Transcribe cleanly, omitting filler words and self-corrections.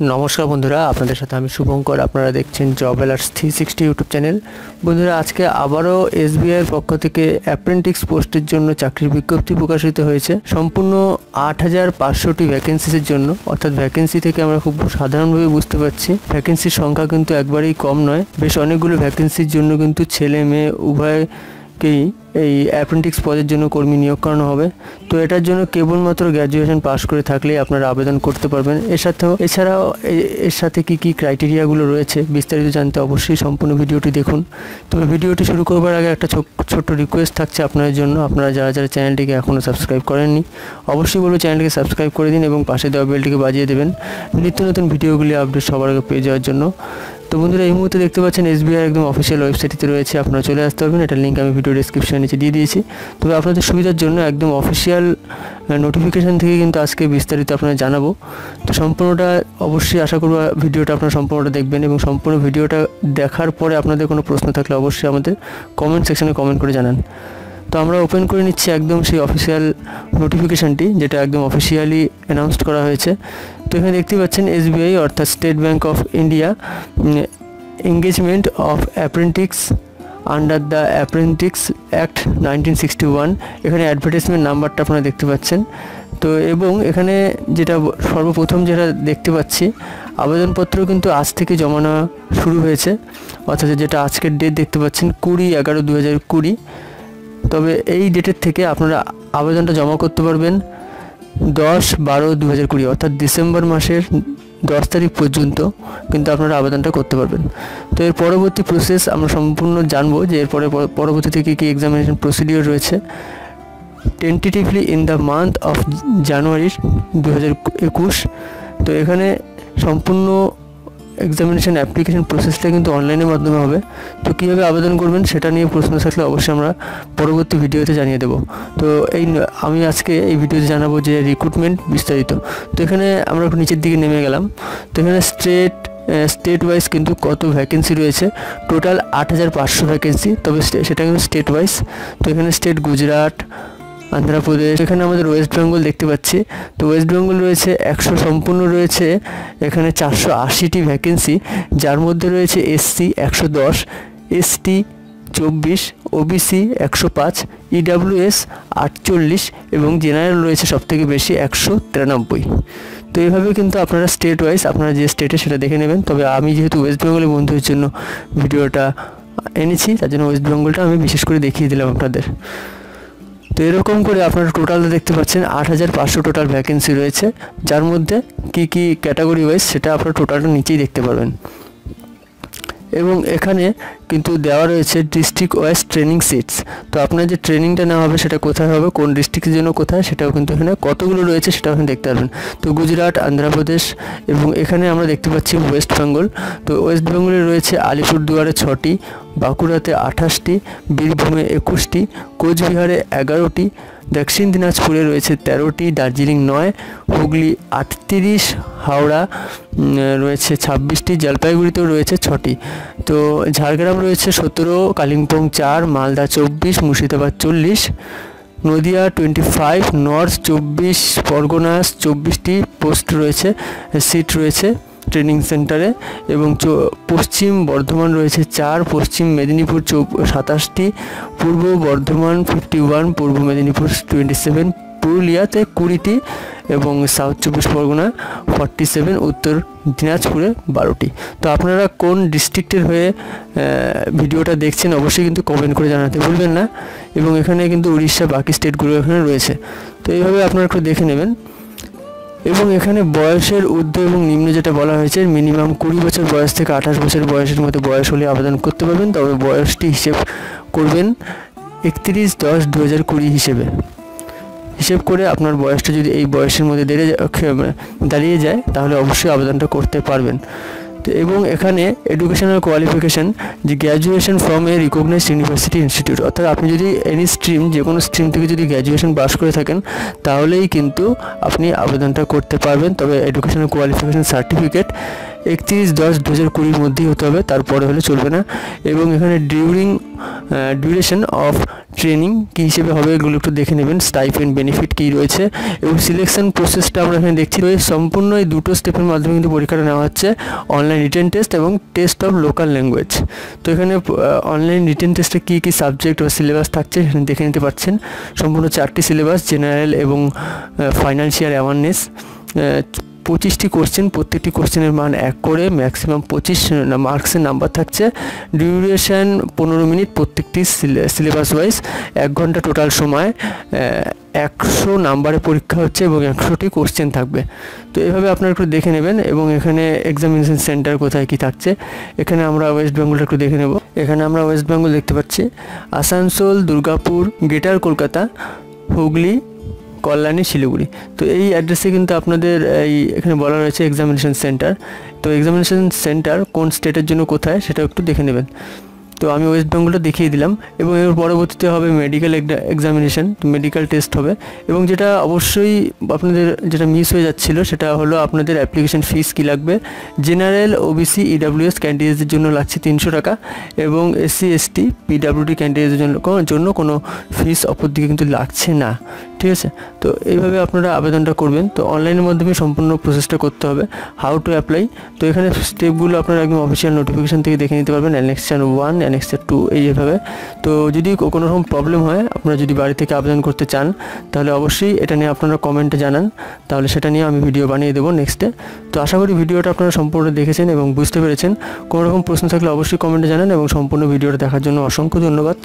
নমস্কার বন্ধুরা, আপনাদের সাথে আমি শুভঙ্কর। আপনারা দেখছেন জব অ্যালার্টস 360 ইউটিউব চ্যানেল। বন্ধুরা, আজকে আবারও এসবিআইয়ের পক্ষ থেকে অ্যাপ্রেন্টিস পোস্টের জন্য চাকরির বিজ্ঞপ্তি প্রকাশিত হয়েছে। সম্পূর্ণ 8500টি ভ্যাকেন্সিসের জন্য, অর্থাৎ ভ্যাকেন্সি থেকে আমরা খুব সাধারণভাবে বুঝতে পারছি ভ্যাকেন্সির সংখ্যা কিন্তু একবারেই কম নয়। বেশ অনেকগুলো ভ্যাকেন্সির জন্য কিন্তু ছেলে মেয়ে উভয়কেই এই অ্যাপ্রেন্টিস পদের জন্য কর্মী নিয়োগ করানো হবে। তো এটার জন্য কেবলমাত্র গ্র্যাজুয়েশন পাস করে থাকলেই আপনারা আবেদন করতে পারবেন। এছাড়াও এর সাথে কী ক্রাইটেরিয়াগুলো রয়েছে বিস্তারিত জানতে অবশ্যই সম্পূর্ণ ভিডিওটি দেখুন। তবে ভিডিওটি শুরু করবার আগে একটা ছোট্ট রিকোয়েস্ট থাকছে আপনাদের জন্য। আপনারা যারা চ্যানেলটিকে এখনও সাবস্ক্রাইব করেননি, অবশ্যই বলবো চ্যানেলটিকে সাবস্ক্রাইব করে দিন এবং পাশে দেওয়া বেলটিকে বাজিয়ে দেবেন নিত্য নতুন ভিডিওগুলি আপডেট সবার আগে পেয়ে যাওয়ার জন্য। তো বন্ধুরা, এই মুহূর্তে দেখতে পাচ্ছেন এসবিআই একদম অফিসিয়াল ওয়েবসাইটটিতে রয়েছে, আপনারা চলে আসতে পারবেন। এটার লিঙ্ক আমি ভিডিও ডেসক্রিপশনের নিচে দিয়ে দিয়েছি। তবে আপনাদের সুবিধার জন্য একদম অফিসিয়াল নোটিফিকেশান থেকে কিন্তু আজকে বিস্তারিত আপনারা জানাবো। তো সম্পূর্ণটা অবশ্যই আশা করব ভিডিওটা আপনারা সম্পূর্ণটা দেখবেন এবং সম্পূর্ণ ভিডিওটা দেখার পরে আপনাদের কোনো প্রশ্ন থাকলে অবশ্যই আমাদের কমেন্ট সেকশনে কমেন্ট করে জানান। তো আমরা ওপেন করে নিচ্ছি একদম সেই অফিসিয়াল নোটিফিকেশানটি, যেটা একদম অফিসিয়ালি অ্যানাউন্সড করা হয়েছে। তো এখানে দেখতে পাচ্ছেন এসবিআই অর্থাৎ state bank of India engagement of apprentice under the apprentice act 1961। এখানে অ্যাডভার্টাইজমেন্ট নাম্বারটা আপনারা দেখতে পাচ্ছেন। তো এবং এখানে যেটা সর্বপ্রথম যেটা দেখতে পাচ্ছি, আবেদনপত্র কিন্তু আজ থেকে জমা নেওয়া শুরু হয়েছে, অর্থাৎ যেটা আজকের ডেট দেখতে পাচ্ছেন 20/11/2020। তবে এই ডেটের থেকে আপনারা আবেদনটা জমা করতে পারবেন 10/12/2020, অর্থাৎ ডিসেম্বর মাসের 10 তারিখ পর্যন্ত কিন্তু আপনারা আবেদনটা করতে পারবেন। তো এর পরবর্তী প্রসেস আমরা সম্পূর্ণ জানবো যে এরপরে পরবর্তী থেকে কী এক্সামিনেশন প্রসিডিওর রয়েছে। Tentatively in the month of January 2021। তো এখানে সম্পূর্ণ এক্সামিনেশন অ্যাপ্লিকেশন প্রসেসটা কিন্তু অনলাইনের মাধ্যমে হবে। তো কীভাবে আবেদন করবেন সেটা নিয়ে প্রশ্ন থাকলে অবশ্যই আমরা পরবর্তী ভিডিওতে জানিয়ে দেবো। তো আমি আজকে এই ভিডিওতে জানাবো যে রিক্রুটমেন্ট বিস্তারিত। তো এখানে আমরা একটু নিচের দিকে নেমে গেলাম। তো এখানে স্টেট ওয়াইজ কিন্তু কত ভ্যাকেন্সি রয়েছে, টোটাল 8500 ভ্যাকেন্সি। তবে সেটা কিন্তু স্টেট ওয়াইজ। তো এখানে স্টেট গুজরাট, অন্ধ্রপ্রদেশ, এখানে আমাদের ওয়েস্ট বেঙ্গল দেখতে পাচ্ছি। তো ওয়েস্ট বেঙ্গল রয়েছে 100, সম্পূর্ণ রয়েছে এখানে 480টি ভ্যাকেন্সি, যার মধ্যে রয়েছে এসসি 110, এসটি 24, ওবিসি 105, ইডাব্লিউএস 48 এবং জেনারেল রয়েছে সবথেকে বেশি 193। তো এইভাবে কিন্তু আপনারা স্টেট ওয়াইজ আপনারা যে স্টেটে সেটা দেখে নেবেন। তবে আমি যেহেতু ওয়েস্ট বেঙ্গলের বন্ধুদের জন্য ভিডিওটা এনেছি, তার জন্য ওয়েস্ট বেঙ্গলটা আমি বিশেষ করে দেখিয়ে দিলাম আপনাদের। তো এরকম করে আপনারা টোটালটা দেখতে পাচ্ছেন 8500 টোটাল ভ্যাকেন্সি রয়েছে, যার মধ্যে কী ক্যাটাগরি ওয়াইজ সেটা আপনারা টোটালটা নিচেই দেখতে পারবেন। এবং এখানে কিন্তু দেওয়া রয়েছে ডিস্ট্রিক্ট ওয়াইজ ট্রেনিং সিটস। তো আপনার যে ট্রেনিংটা নেওয়া হবে সেটা কোথায় হবে, কোন ডিস্ট্রিক্টের জন্য কোথায়, সেটাও কিন্তু এখানে কতগুলো রয়েছে সেটাও এখানে দেখতে পারবেন। তো গুজরাট, অন্ধ্রপ্রদেশ এবং এখানে আমরা দেখতে পাচ্ছি ওয়েস্ট বেঙ্গল। তো ওয়েস্ট বেঙ্গলে রয়েছে আলিপুরদুয়ারে 6টি, বাঁকুড়াতে 28টি, বীরভূমে 21টি, কোচবিহারে 11টি, দক্ষিণ দিনাজপুরে রয়েছে 13টি, দার্জিলিং 9, হুগলি 38, হাওড়া রয়েছে 26টি, জলপাইগুড়িতেও রয়েছে 6টি। তো ঝাড়গ্রাম রয়েছে 17, কালিম্পং 4, মালদা 24, মুর্শিদাবাদ 40, নদিয়া 25, নর্থ 24 পরগনাস 24টি পোস্ট রয়েছে, সিট রয়েছে ট্রেনিং সেন্টারে। এবং পশ্চিম বর্ধমান রয়েছে 4, পশ্চিম মেদিনীপুর 27টি, পূর্ব বর্ধমান 51, পূর্ব মেদিনীপুর 27, পুরুলিয়াতে 20টি এবং সাউথ 24 পরগনা 47, উত্তর দিনাজপুরে 12টি। তো আপনারা কোন ডিস্ট্রিক্টের হয়ে ভিডিওটা দেখছেন অবশ্যই কিন্তু কমেন্ট করে জানাতে ভুলবেন না। এবং এখানে কিন্তু উড়িষ্যা, বাকি স্টেটগুলো এখানে রয়েছে। তো এইভাবে আপনারা একটু দেখে নেবেন। এবং এখানে বয়সের ঊর্ধ্ব এবং নিম্ন যেটা বলা হয়েছে, মিনিমাম 20 বছর বয়স থেকে 28 বছর বয়সের মধ্যে বয়স হলে আবেদন করতে পারবেন। তবে বয়সটি হিসেব করবেন 31/10/2020 হিসেব করে আপনার বয়সটা যদি এই বয়সের মধ্যে দাঁড়িয়ে যায় তাহলে অবশ্যই আবেদনটা করতে পারবেন। তো এবং এখানে এডুকেশনাল কোয়ালিফিকেশান যে graduation from a recognised university institute, অর্থাৎ আপনি যদি এনি স্ট্রিম, যে কোনো স্ট্রিম থেকে যদি গ্র্যাজুয়েশন পাস করে থাকেন তাহলেই কিন্তু আপনি আবেদনটা করতে পারবেন। তবে এডুকেশনাল কোয়ালিফিকেশান সার্টিফিকেট 31/10/2020 মধ্যেই হতে হবে, তারপরে হলে চলবে না। এবং এখানে ডিউরেশন অফ ট্রেনিং কী হিসেবে হবে এগুলো একটু দেখে নেবেন, স্টাইপেন্ড বেনিফিট কী রয়েছে এবং সিলেকশন প্রসেসটা আমরা এখানে দেখছি। তো এই সম্পূর্ণ এই দুটো স্টেপের মাধ্যমে কিন্তু পরীক্ষাটা নেওয়া হচ্ছে, অনলাইন রিটেন টেস্ট এবং টেস্ট অফ লোকাল ল্যাঙ্গুয়েজ। তো এখানে অনলাইন রিটেন টেস্টে কী কী সাবজেক্ট বা সিলেবাস থাকছে এখানে দেখে নিতে পারছেন। সম্পূর্ণ 4টি সিলেবাস, জেনারেল এবং ফাইন্যান্সিয়াল অ্যাওয়ারনেস, 25টি কোশ্চেন, প্রত্যেকটি কোশ্চেনের মান 1 করে, ম্যাক্সিমাম 25 মার্কসের নাম্বার থাকছে। ডিউরেশন 15 মিনিট প্রত্যেকটি সিলেবাস ওয়াইজ, 1 ঘন্টা টোটাল সময়, 100 নাম্বারে পরীক্ষা হচ্ছে এবং 100টি কোশ্চেন থাকবে। তো এইভাবে আপনারা একটু দেখে নেবেন। এবং এখানে এক্সামিনেশন সেন্টার কোথায় কী থাকছে, এখানে আমরা ওয়েস্ট বেঙ্গলটা একটু দেখে নেব। এখানে আমরা ওয়েস্ট বেঙ্গল দেখতে পাচ্ছি, আসানসোল, দুর্গাপুর, গ্রেটার কলকাতা, হুগলি, কল্যাণী, শিলিগুড়ি। তো এই অ্যাড্রেসে কিন্তু আপনাদের এখানে বলা রয়েছে এক্সামিনেশন সেন্টার। তো এক্সামিনেশন সেন্টার কোন স্টেটের জন্য কোথায় সেটা একটু দেখে নেবেন। তো আমি ওয়েস্ট বেঙ্গলটা দেখিয়ে দিলাম। এবং এর পরবর্তীতে হবে মেডিকেল এক্সামিনেশন, মেডিকেল টেস্ট হবে। এবং যেটা অবশ্যই আপনাদের যেটা মিস হয়ে যাচ্ছিলো সেটা হলো আপনাদের অ্যাপ্লিকেশন ফিস কী লাগবে। জেনারেল, ওবিসি, ইডাব্লিউএস ক্যান্ডিডেটদের জন্য লাগছে 300 টাকা এবং এসসি, এসটি, পিডাব্লিউডি ক্যান্ডিডেটদের জন্য কোনো ফিস অপর দিকে কিন্তু লাগছে না, ঠিক আছে। তো এইভাবে আপনারা আবেদনটা করবেন। তো অনলাইনের মাধ্যমে সম্পূর্ণ প্রসেসটা করতে হবে। হাউ টু অ্যাপ্লাই, তো এখানে স্টেপগুলো আপনারা একদম অফিসিয়াল নোটিফিকেশান থেকে দেখে নিতে পারবেন, অ্যানেক্সার 1, অ্যানেক্সার 2 এইভাবে। তো যদি কোনো রকম প্রবলেম হয়, আপনারা যদি বাড়ি থেকে আবেদন করতে চান তাহলে অবশ্যই এটা নিয়ে আপনারা কমেন্টে জানান, তাহলে সেটা নিয়ে আমি ভিডিও বানিয়ে দেবো নেক্সটে। তো আশা করি ভিডিওটা আপনারা সম্পূর্ণ দেখেছেন এবং বুঝতে পেরেছেন। কোনো রকম প্রশ্ন থাকলে অবশ্যই কমেন্টে জানান এবং সম্পূর্ণ ভিডিওটা দেখার জন্য অসংখ্য ধন্যবাদ।